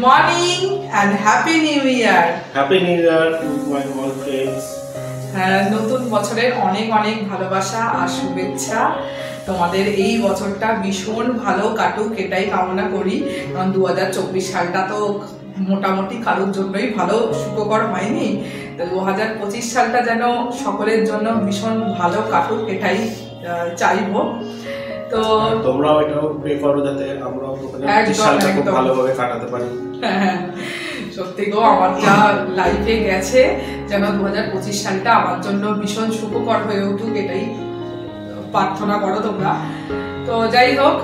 morning and happy new year. Happy New Year to my all friends. নতুন বছরের অনেক অনেক ভালোবাসা আর শুভেচ্ছা। তোমাদের এই বছরটা ভীষণ ভালো কাটুক এটাই কামনা করি, কারণ 2024 সালটা তো মোটামুটি কারোর জন্যই ভালো সুখকর হয়নি। তো 2025 সালটা যেন সকলের জন্য ভীষণ ভালো কাটুক এটাই চাইবো। তো তোমরাও এটাও প্রে করো যাতে আমরাও 2025 সালটা খুব ভালোভাবে কাটাতে পারি। হ্যাঁ সত্যি গো, আমার যা লাইফে গেছে যেন 2025 সালটা আমার জন্য ভীষণ সুখকর হয়ে উঠুক এটাই প্রার্থনা করো তোমরা। তো যাই হোক,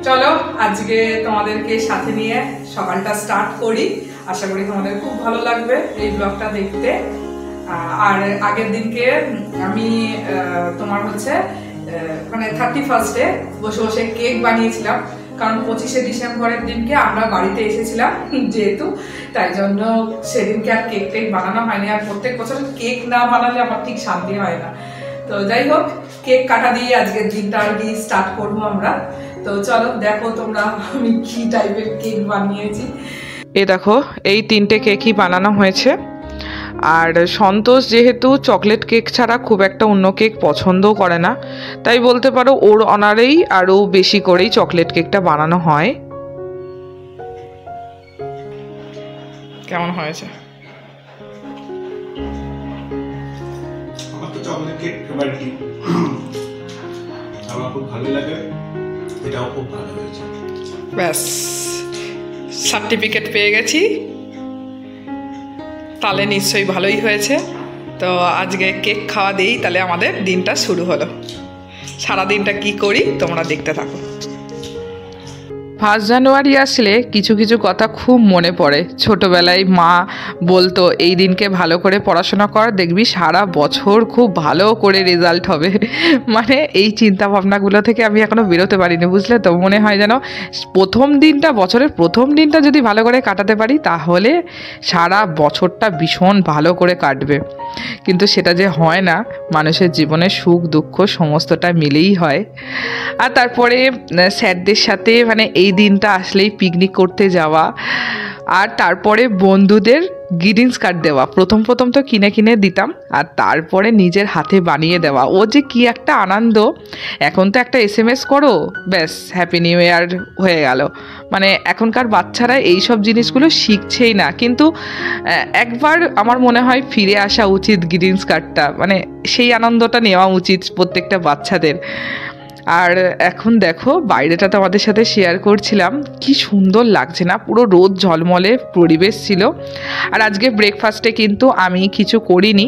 চলো আজকে তোমাদেরকে সাথে নিয়ে সকালটা স্টার্ট করি। আশা করি তোমাদের খুব ভালো লাগবে এই ব্লগটা দেখতে। আর আগের দিনকে আমি তোমার হচ্ছে মানে 31-এ বসে বসে কেক বানিয়েছিলাম, কারণ 25শে ডিসেম্বরের দিনকে আমরা বাড়িতে এসেছিলাম যেহেতু, তাই জন্য সেদিনকে আর কেক টেক বানানো হয়নি। আর প্রত্যেক বছর কেক না বানালে আমার ঠিক শান্তি হয় না। তো যাই হোক, কেক কাটা দিয়ে আজকের দিনটা আর কি স্টার্ট করবো আমরা। তো চলো দেখো তোমরা আমি কি টাইপের কেক বানিয়েছি। এ দেখো, এই 3টে কেকই বানানো হয়েছে। আর সন্তোষ যেহেতু চকলেট কেক ছাড়া খুব একটা অন্য কেক পছন্দও করে না, তাই বলতে পারো ওর অনারেই আরও বেশি করেই চকলেট কেকটা বানানো হয়। কেমন হয়েছে? আমার তো চকলেট কেক ফেভারিট, আমার খুব ভালো লাগে, এটাও খুব ভালো হয়েছে। ব্যাস, সার্টিফিকেট পেয়ে গেছি, তাহলে নিশ্চয়ই ভালোই হয়েছে। তো আজকে কেক খাওয়া দিয়েই তাহলে আমাদের দিনটা শুরু হলো। সারাদিনটা কি করি তোমরা দেখতে থাকো। 1 জানুয়ারি আসলে কিছু কিছু কথা খুব মনে পড়ে। ছোটোবেলায় মা বলতো এই দিনকে ভালো করে পড়াশোনা কর, দেখবি সারা বছর খুব ভালো করে রেজাল্ট হবে। মানে এই চিন্তা ভাবনাগুলো থেকে আমি এখনও বেরোতে পারিনি, বুঝলে তো। মনে হয় যেন প্রথম দিনটা, বছরের প্রথম দিনটা যদি ভালো করে কাটাতে পারি তাহলে সারা বছরটা ভীষণ ভালো করে কাটবে। কিন্তু সেটা যে হয় না, মানুষের জীবনে সুখ দুঃখ সমস্তটা মিলেই হয়। আর তারপরে স্যারদের সাথে মানে এই দিনটা আসলেই পিকনিক করতে যাওয়া, আর তারপরে বন্ধুদের গ্রিটিংস কার্ড দেওয়া। প্রথম তো কিনে কিনে দিতাম, আর তারপরে নিজের হাতে বানিয়ে দেওয়া, ও যে কি একটা আনন্দ। এখন তো একটা SMS করো, ব্যাস হ্যাপি নিউ ইয়ার হয়ে গেল। মানে এখনকার বাচ্চারা এই সব জিনিসগুলো শিখছেই না, কিন্তু একবার আমার মনে হয় ফিরে আসা উচিত গ্রিটিংস কার্ডটা, মানে সেই আনন্দটা নেওয়া উচিত প্রত্যেকটা বাচ্চাদের। আর এখন দেখো, বাইরেটা তো আমাদের সাথে শেয়ার করছিলাম, কি সুন্দর লাগছে না, পুরো রোদ ঝলমলে পরিবেশ ছিল। আর আজকে ব্রেকফাস্টে কিন্তু আমি কিছু করিনি।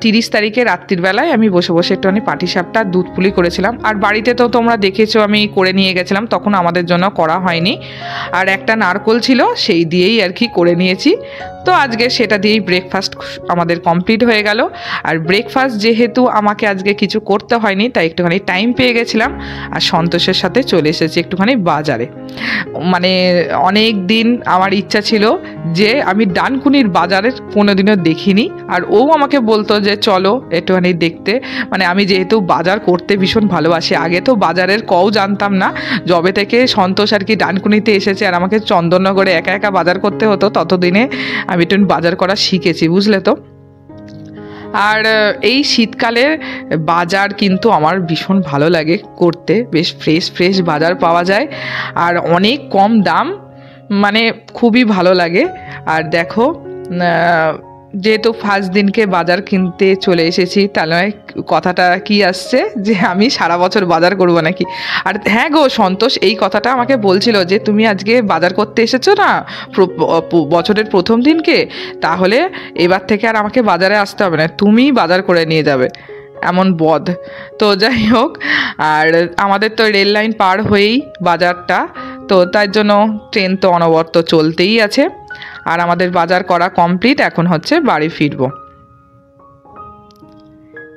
30 তারিখে রাত্রির বেলায় আমি বসে বসে একটুখানি পাটিসাপটা দুধ পুলি করেছিলাম। আর বাড়িতে তো তোমরা দেখেছো আমি করে নিয়ে গেছিলাম, তখন আমাদের জন্য করা হয়নি। আর একটা নারকোল ছিল, সেই দিয়েই আর কি করে নিয়েছি। তো আজকে সেটা দিয়েই ব্রেকফাস্ট আমাদের কমপ্লিট হয়ে গেল। আর ব্রেকফাস্ট যেহেতু আমাকে আজকে কিছু করতে হয়নি, তাই একটুখানি টাইম পেয়ে গেছিলাম আর সন্তোষের সাথে চলে এসেছি একটুখানি বাজারে। মানে অনেক দিন আমার ইচ্ছা ছিল যে আমি ডানকুনির বাজারের কোনোদিনও দেখিনি, আর ও আমাকে বলতো যে চলো একটুখানি দেখতে। মানে আমি যেহেতু বাজার করতে ভীষণ ভালোবাসি, আগে তো বাজারের কও জানতাম না, যবে থেকে সন্তোষ আর কি ডানকুনিতে এসেছে আর আমাকে চন্দননগরে একা একা বাজার করতে হতো, ততদিনে আমি একটু বাজার করা শিখেছি, বুঝলে তো। আর এই শীতকালে বাজার কিন্তু আমার ভীষণ ভালো লাগে করতে, বেশ ফ্রেশ বাজার পাওয়া যায় আর অনেক কম দাম, মানে খুবই ভালো লাগে। আর দেখো, যেহেতু ফার্স্ট দিনকে বাজার কিনতে চলে এসেছি, তাহলে কথাটা কি আসছে যে আমি সারা বছর বাজার করবো নাকি। আর হ্যাঁ গো, সন্তোষ এই কথাটা আমাকে বলছিল যে তুমি আজকে বাজার করতে এসেছো না বছরের প্রথম দিনকে, তাহলে এবার থেকে আর আমাকে বাজারে আসতে হবে না, তুমিই বাজার করে নিয়ে যাবে, এমন বদ। তো যাই হোক, আর আমাদের তো রেল লাইন পার হয়েই বাজারটা, তো তার জন্য ট্রেন তো অনবরত চলতেই আছে। আর আমাদের বাজার করা কমপ্লিট, এখন হচ্ছে বাড়ি ফিরবো।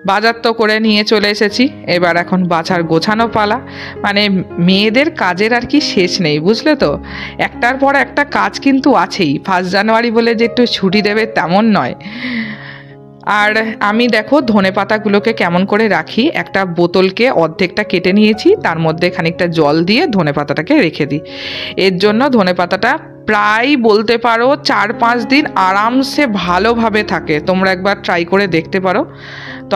বাজার তো করে নিয়ে চলে এসেছি, এবার এখন বাজার গোছানো পালা। মানে মেয়েদের কাজের আর কি শেষ নেই, বুঝলে তো। একটার পর একটা কাজ কিন্তু আছেই, 1 জানুয়ারি বলে যে একটু ছুটি দেবে তেমন নয়। আর আমি দেখো ধনেপাতাগুলোকে কেমন করে রাখি, একটা বোতলকে অর্ধেকটা কেটে নিয়েছি, তার মধ্যে খানিকটা জল দিয়ে ধনেপাতাটাকে রেখে দিই। এর জন্য ধনেপাতাটা প্রায় বলতে পারো 4-5 দিন আরামসে ভালোভাবে থাকে। তোমরা একবার ট্রাই করে দেখতে পারো। তো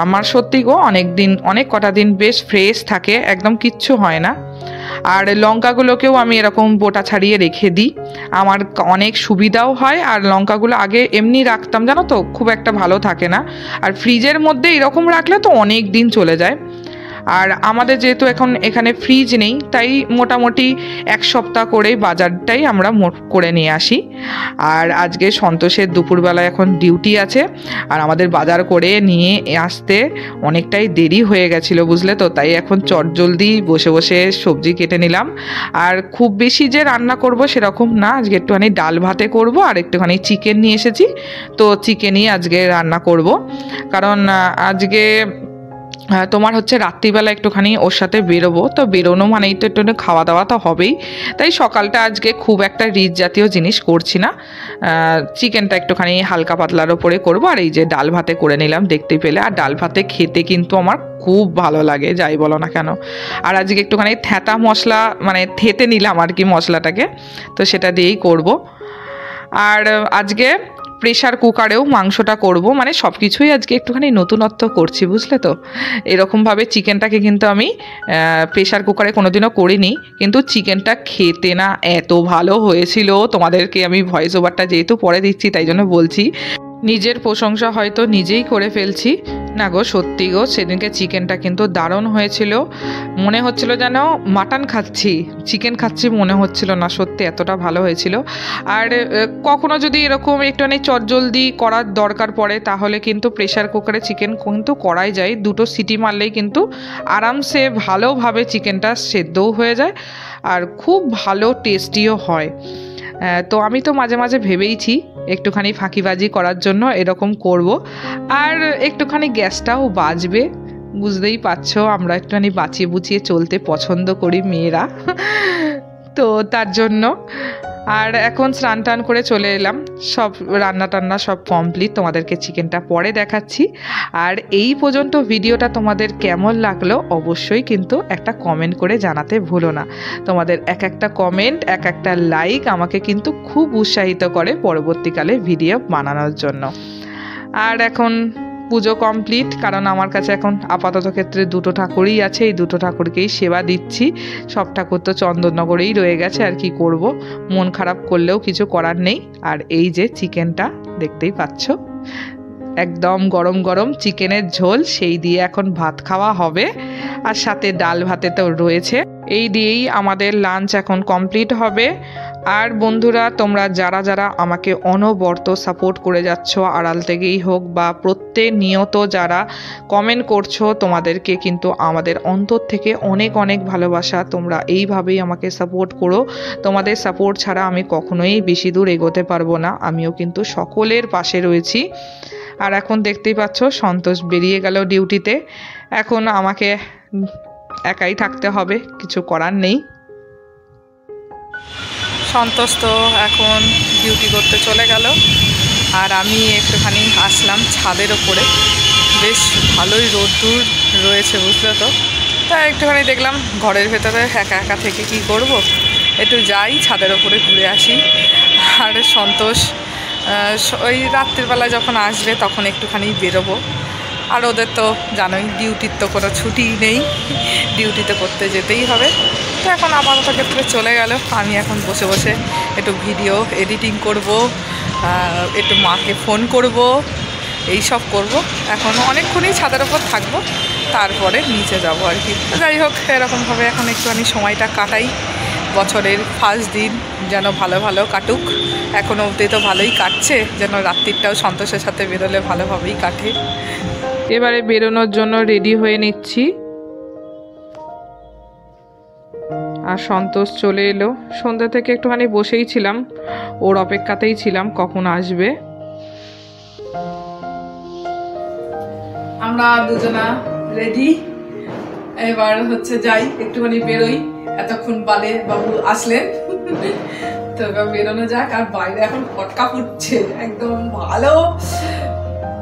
আমার সত্যি গো অনেক কটা দিন বেশ ফ্রেশ থাকে, একদম কিচ্ছু হয় না। আর লঙ্কাগুলোকেও আমি এরকম বোটা ছাড়িয়ে রেখে দিই, আমার অনেক সুবিধাও হয়। আর লঙ্কাগুলো আগে এমনি রাখতাম জানো তো, খুব একটা ভালো থাকে না। আর ফ্রিজের মধ্যে এরকম রাখলে তো অনেক দিন চলে যায়। আর আমাদের যেহেতু এখন এখানে ফ্রিজ নেই, তাই মোটামুটি 1 সপ্তাহ করেই বাজারটাই আমরা করে নিয়ে আসি। আর আজকে সন্তোষের দুপুরবেলায় এখন ডিউটি আছে, আর আমাদের বাজার করে নিয়ে আসতে অনেকটাই দেরি হয়ে গেছিলো বুঝলে তো। তাই এখন চটজলদি বসে বসে সবজি কেটে নিলাম। আর খুব বেশি যে রান্না করব সেরকম না, আজকে একটুখানি ডাল ভাতে করব, আর একটুখানি চিকেন নিয়ে এসেছি, তো চিকেনই আজকে রান্না করব। কারণ আজকে তোমার হচ্ছে রাত্রিবেলা একটুখানি ওর সাথে বেরোবো, তো বেরোনো মানেই তো একটু খাওয়া দাওয়া তো হবেই। তাই সকালটা আজকে খুব একটা রিচ জাতীয় জিনিস করছি না, চিকেনটা একটুখানি হালকা পাতলার ওপরে করবো। আর এই যে ডাল ভাতে করে নিলাম দেখতে পেলে। আর ডাল ভাতে খেতে কিন্তু আমার খুব ভালো লাগে, যাই বলো না কেন। আর আজকে একটুখানি থেঁতা মশলা মানে থেতে নিলাম আর কি মশলাটাকে, তো সেটা দিয়েই করব। আর আজকে প্রেশার কুকারেও মাংসটা করব, মানে সব কিছুই আজকে একটুখানি নতুনত্ব করছি বুঝলে তো। এরকমভাবে চিকেনটাকে কিন্তু আমি প্রেশার কুকারে কোনোদিনও করিনি, কিন্তু চিকেনটা খেতে না এত ভালো হয়েছিল। তোমাদেরকে আমি ভয়েস ওভারটা যেহেতু পরে দিচ্ছি তাই জন্য বলছি, নিজের প্রশংসা হয়তো নিজেই করে ফেলছি। না গো সত্যি গো, সেদিনকে চিকেনটা কিন্তু দারুণ হয়েছিল, মনে হচ্ছিল যেন মাটন খাচ্ছি, চিকেন খাচ্ছি মনে হচ্ছিল না, সত্যি এতটা ভালো হয়েছিল। আর কখনো যদি এরকম একটুখানি চটজলদি করার দরকার পড়ে তাহলে কিন্তু প্রেশার কুকারে চিকেন কিন্তু করাই যায়, 2টো সিটি মারলেই কিন্তু আরামসে ভালোভাবে চিকেনটা সেদ্ধও হয়ে যায়, আর খুব ভালো টেস্টিও হয়। তো আমি তো মাঝে মাঝে ভেবেইছি একটুখানি ফাঁকিবাজি করার জন্য এরকম করব, আর একটুখানি গ্যাসটাও বাঁচবে। বুঝতেই পারছো আমরা একটুখানি বাঁচিয়ে বুচিয়ে চলতে পছন্দ করি মেয়েরা, তো তার জন্য। আর এখন স্নান টান করে চলে এলাম, সব রান্না টান্না সব কমপ্লিট, তোমাদেরকে চিকেনটা পরে দেখাচ্ছি। আর এই পর্যন্ত ভিডিওটা তোমাদের কেমন লাগলো অবশ্যই কিন্তু একটা কমেন্ট করে জানাতে ভুলো না। তোমাদের এক একটা কমেন্ট, এক একটা লাইক আমাকে কিন্তু খুব উৎসাহিত করে পরবর্তীকালে ভিডিও বানানোর জন্য। আর এখন পুজো কমপ্লিট, কারণ আমার কাছে এখন আপাতত ক্ষেত্রে 2টো ঠাকুরই আছে, এই 2টো ঠাকুরকেই সেবা দিচ্ছি। সব ঠাকুর তো চন্দননগরেই রয়ে গেছে, আর কি করব, মন খারাপ করলেও কিছু করার নেই। আর এই যে চিকেনটা দেখতেই পাচ্ছ, একদম গরম গরম চিকেনের ঝোল, সেই দিয়ে এখন ভাত খাওয়া হবে। আর সাথে ডাল ভাতে তো রয়েছে, এই দিয়েই আমাদের লাঞ্চ এখন কমপ্লিট হবে। আর বন্ধুরা, তোমরা যারা যারা আমাকে অনবরত সাপোর্ট করে যাচ্ছ, আড়াল থেকেই হোক বা প্রতিনিয়ত যারা কমেন্ট করছো, তোমাদেরকে কিন্তু আমাদের অন্তর থেকে অনেক অনেক ভালোবাসা। তোমরা এইভাবেই আমাকে সাপোর্ট করো, তোমাদের সাপোর্ট ছাড়া আমি কখনোই বেশি দূর এগোতে পারবো না। আমিও কিন্তু সকলের পাশে রয়েছি। আর এখন দেখতেই পাচ্ছ সন্তোষ বেরিয়ে গেল ডিউটিতে, এখন আমাকে একাই থাকতে হবে, কিছু করার নেই। সন্তোষ তো এখন ডিউটি করতে চলে গেল, আর আমি একটুখানি আসলাম ছাদের ওপরে, বেশ ভালোই রোদ্দুর রয়েছে বুঝলে তো। তাই একটুখানি দেখলাম ঘরের ভেতরে একা একা থেকে কি করব, একটু যাই ছাদের ওপরে ঘুরে আসি। আর সন্তোষ ওই রাত্রিবেলা যখন আসবে তখন একটুখানি বেরোবো। আর ওদের তো জানোই ডিউটির তো কোনো ছুটি নেই, ডিউটিতে করতে যেতেই হবে। তো এখন আপাতত ক্ষেত্রে চলে গেল, আমি এখন বসে বসে একটু ভিডিও এডিটিং করব, একটু মাকে ফোন করব, এই সব করব। এখন অনেকক্ষণই ছাদের ওপর থাকবো, তারপরে নিচে যাব আর কি। যাই হোক, এরকমভাবে এখন একটুখানি সময়টা কাটাই। বছরের ফার্স্ট দিন যেন ভালো ভালো কাটুক, এখনও অবধি তো ভালোই কাটছে, যেন রাত্রিটাও সন্তোষের সাথে বেরোলে ভালোভাবেই কাটে। এবারে বেরোনোর জন্য রেডি হয়ে নিচ্ছি। আর সন্তোষ চলে এলো, সন্ধ্যা থেকে একটুখানি বসেই ছিলাম, ওর অপেক্ষাতেই ছিলাম কখন আসবে। আমরা দুজনা রেডি, এবার হচ্ছে যাই একটুখানি বেরোই। এতক্ষণ বাদে বাবু আসলেন, তো এবার বেরোনো যাক। আর বাইরে এখন ফটকা ফুটছে একদম ভালো,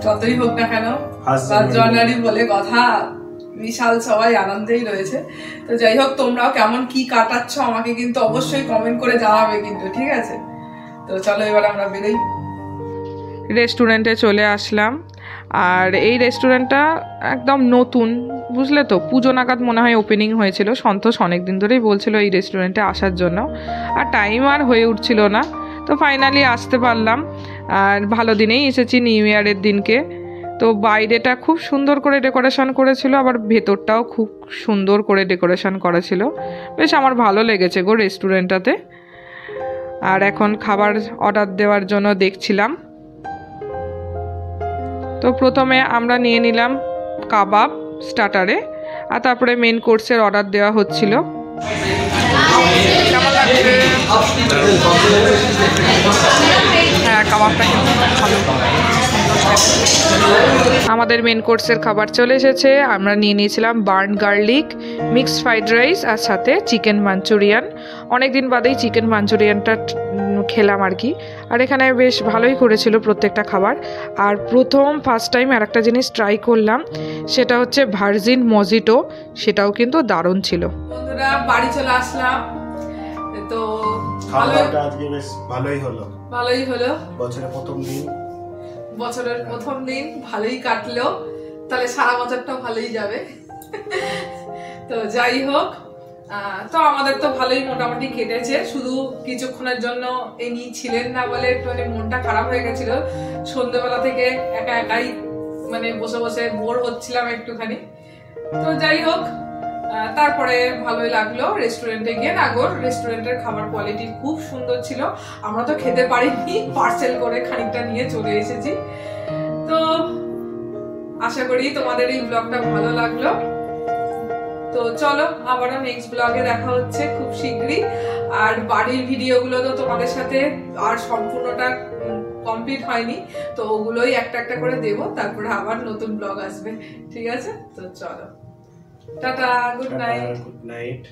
যতই হোক না কেন 1 জানুয়ারি বলে কথা, বিশাল সবাই আনন্দেই রয়েছে। তো যাই হোক, তোমরাও কেমন কি কাটাচ্ছ আমাকে কিন্তু অবশ্যই কমেন্ট করে জানাবে কিন্তু, ঠিক আছে? তো চলো এবার আমরা বেরোই। রেস্টুরেন্টে চলে আসলাম, আর এই রেস্টুরেন্টটা একদম নতুন, বুঝলে তো, পুজো নাগাদ মনে হয় ওপেনিং হয়েছিল। সন্তোষ অনেক দিন ধরেই বলছিল এই রেস্টুরেন্টে আসার জন্য, আর টাইম আর হয়ে উঠছিল না। তো ফাইনালি আসতে পারলাম, আর ভালো দিনেই এসেছি, নিউ ইয়ারের দিনকে। তো বাইরেটা খুব সুন্দর করে ডেকোরেশন করেছিল, আবার ভেতরটাও খুব সুন্দর করে ডেকোরেশন করা ছিল। বেশ আমার ভালো লেগেছে গো রেস্টুরেন্টটাতে। আর এখন খাবার অর্ডার দেওয়ার জন্য দেখছিলাম। তো প্রথমে আমরা নিয়ে নিলাম কাবাব স্টার্টারে, আর তারপরে মেন কোর্সের অর্ডার দেওয়া হচ্ছিল। কেমন লাগছে? হ্যাঁ, কাবাবটা কিন্তু ভালো। আমাদের মেন কোর্সের খাবার চলে এসেছে। আমরা নিয়ে নিয়েছিলাম burnt garlic mixed fried rice, আর সাথে চিকেন মাঞ্চুরিয়ান। অনেক দিন বাদেই চিকেন মাঞ্চুরিয়ানটা খেলাম আর কি। আর এখানে বেশ ভালোই করেছিল প্রত্যেকটা খাবার। আর ফার্স্ট টাইম আর একটা জিনিস ট্রাই করলাম, সেটা হচ্ছে ভার্জিন মজিটো, সেটাও কিন্তু দারুণ ছিল। বন্ধুরা বাড়ি চলে আসলাম, তো খাবারটা আজকে বেশ ভালোই হলো। বছরের প্রথম দিন ভালোই কাটলো, তাহলে সারা বছরটা ভালোই যাবে। তো যাই হোক, তো আমাদের তো ভালোই মোটামুটি কেটেছে। শুধু কিছুক্ষণের জন্য ইনি ছিলেন না বলে একটু মনটা খারাপ হয়ে গেছিল। সন্ধ্যেবেলা থেকে একা একাই বসে বসে বোর হচ্ছিলাম একটুখানি। তো যাই হোক, তারপরে ভালোই লাগলো রেস্টুরেন্টে গিয়ে। নাগর রেস্টুরেন্টের খাবার কোয়ালিটি খুব সুন্দর ছিল। আমরা তো খেতে পারিনি, পার্সেল করে খানিকটা নিয়ে চলে এসেছি। তো আশা করি তোমাদের এই ব্লগটা ভালো লাগলো। তো চলো আবারও নেক্সট ব্লগে দেখা হচ্ছে খুব শীঘ্রই। আর বাড়ির ভিডিওগুলো তো তোমাদের সাথে আর সম্পূর্ণটা কমপ্লিট হয়নি, তো ওগুলোই একটা একটা করে দেবো, তারপরে আবার নতুন ব্লগ আসবে, ঠিক আছে? তো চলো, টাটা, গুড নাইট।